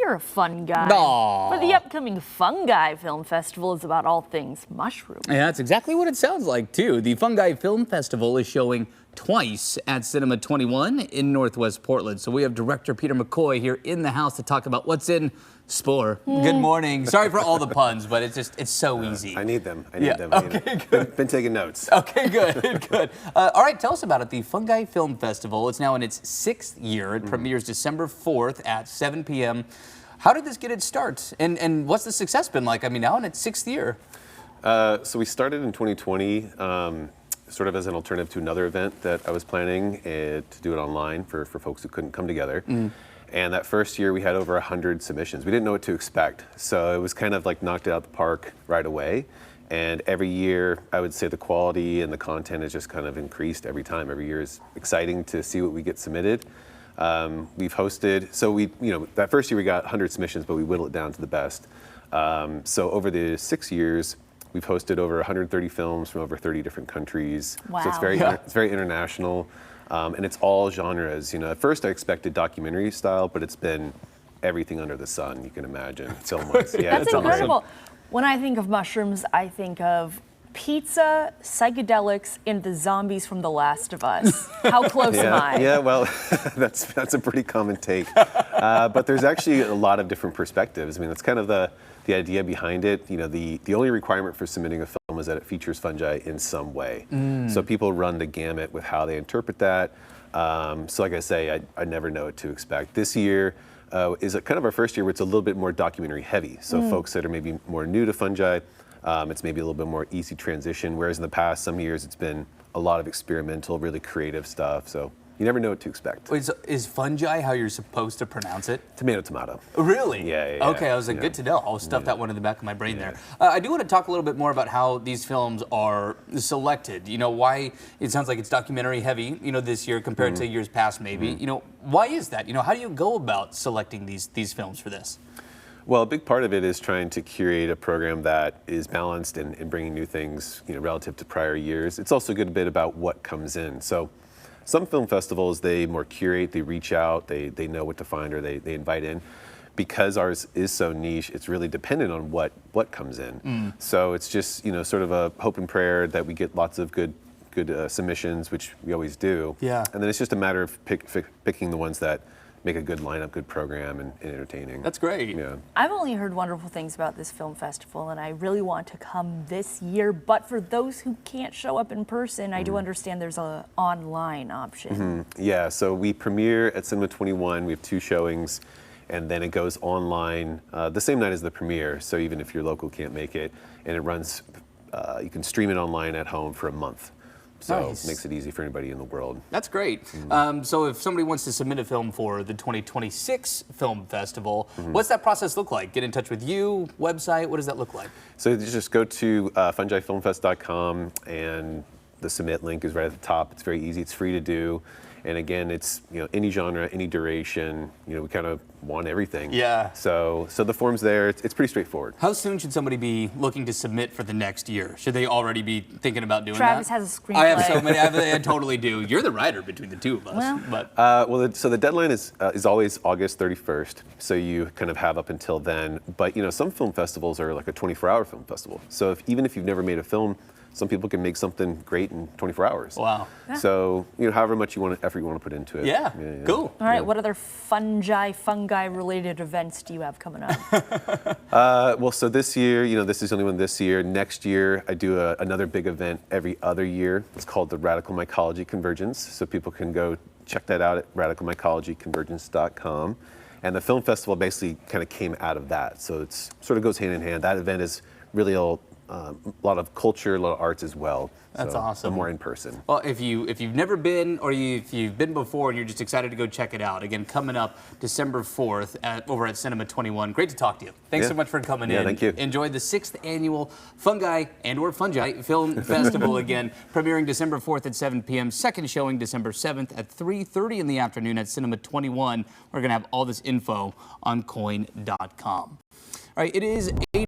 you're a fun guy. Aww. But the upcoming Fungi Film Festival is about all things mushrooms. Yeah, that's exactly what it sounds like, too. The Fungi Film Festival is showing twice at Cinema 21 in Northwest Portland. So we have director Peter McCoy here in the house to talk about what's in Spore. Good morning. Sorry for all the puns, but it's so easy. I need them. I need them. Okay, good. Been taking notes. Okay, good, good. All right, tell us about it. The Fungi Film Festival. It's now in its 6th year. It premieres December 4th at 7 p.m. How did this get its start? And what's the success been like? I mean, now in its 6th year. So we started in 2020, sort of as an alternative to another event that I was planning to do it online for folks who couldn't come together. And that first year we had over 100 submissions. We didn't know what to expect. So it was kind of like knocked it out of the park right away. And every year, I would say the quality and the content has just kind of increased every time. Every year is exciting to see what we get submitted. We've hosted, so that first year we got 100 submissions, but we whittled it down to the best. So over the 6 years, we've hosted over 130 films from over 30 different countries. Wow. So it's very international. And it's all genres. At first I expected documentary style, but it's been everything under the sun you can imagine. Film-wise. Yeah, That's incredible. When I think of mushrooms, I think of pizza, psychedelics, and the zombies from The Last of Us. How close am I? Yeah, well, that's a pretty common take. But there's actually a lot of different perspectives. I mean, that's kind of the idea behind it. The only requirement for submitting a film is that it features fungi in some way. So people run the gamut with how they interpret that. So like I say, I never know what to expect. This year is kind of our first year where it's a little bit more documentary heavy. So folks that are maybe more new to fungi, it's maybe a little bit more easy transition, whereas in the past, some years it's been a lot of experimental, really creative stuff. So you never know what to expect. Wait, so is fungi how you're supposed to pronounce it? Tomato, tomato. Really? Yeah. Okay, I was like, good to know. I'll stuff that one in the back of my brain there. I do want to talk a little bit more about how these films are selected. Why it sounds like it's documentary heavy, this year compared to years past maybe. Why is that? How do you go about selecting these films for this? Well, a big part of it is trying to curate a program that is balanced and bringing new things, relative to prior years. It's also a good bit about what comes in. So some film festivals, they more curate, they reach out, they know what to find, or they invite in. Because ours is so niche, it's really dependent on what comes in. So it's just, sort of a hope and prayer that we get lots of good submissions, which we always do. Yeah. And then it's just a matter of picking the ones that make a good lineup, good program, and entertaining. That's great. Yeah. I've only heard wonderful things about this film festival, and I really want to come this year. But for those who can't show up in person, I do understand there's an online option. Yeah, so we premiere at Cinema 21. We have 2 showings, and then it goes online the same night as the premiere. So even if your local can't make it, and it runs, you can stream it online at home for a month. So it makes it easy for anybody in the world. That's great. So if somebody wants to submit a film for the 2026 Film Festival, what's that process look like? Get in touch with you, website, what does that look like? So you just go to fungifilmfest.com, and the submit link is right at the top. It's very easy, it's free to do. And again, it's any genre, any duration. We kind of want everything. Yeah. So the form's there. It's pretty straightforward. How soon should somebody be looking to submit for the next year? Should they already be thinking about doing Travis that? has a screenplay. I have so many. I totally do. You're the writer between the two of us. Well, So the deadline is always August 31st. So you kind of have up until then. But some film festivals are like a 24-hour film festival. So even if you've never made a film, some people can make something great in 24 hours. Wow. Yeah. So, however much effort you want to put into it. Yeah, cool. All right, what other fungi-related events do you have coming up? Well, so this year, this is the only one this year. Next year, I do another big event every other year. It's called the Radical Mycology Convergence. So people can go check that out at radicalmycologyconvergence.com. And the film festival basically kind of came out of that. So it sort of goes hand in hand. That event is really a lot of culture, a lot of arts as well. That's awesome. More in person. Well, if you've never been, or if you've been before and you're just excited to go check it out, again, coming up December 4th over at Cinema 21. Great to talk to you. Thanks so much for coming in. Thank you. Enjoy the 6th annual Fungi Film Festival again, premiering December 4th at 7 p.m. Second showing December 7th at 3:30 in the afternoon at Cinema 21. We're going to have all this info on coin.com. All right, it is 8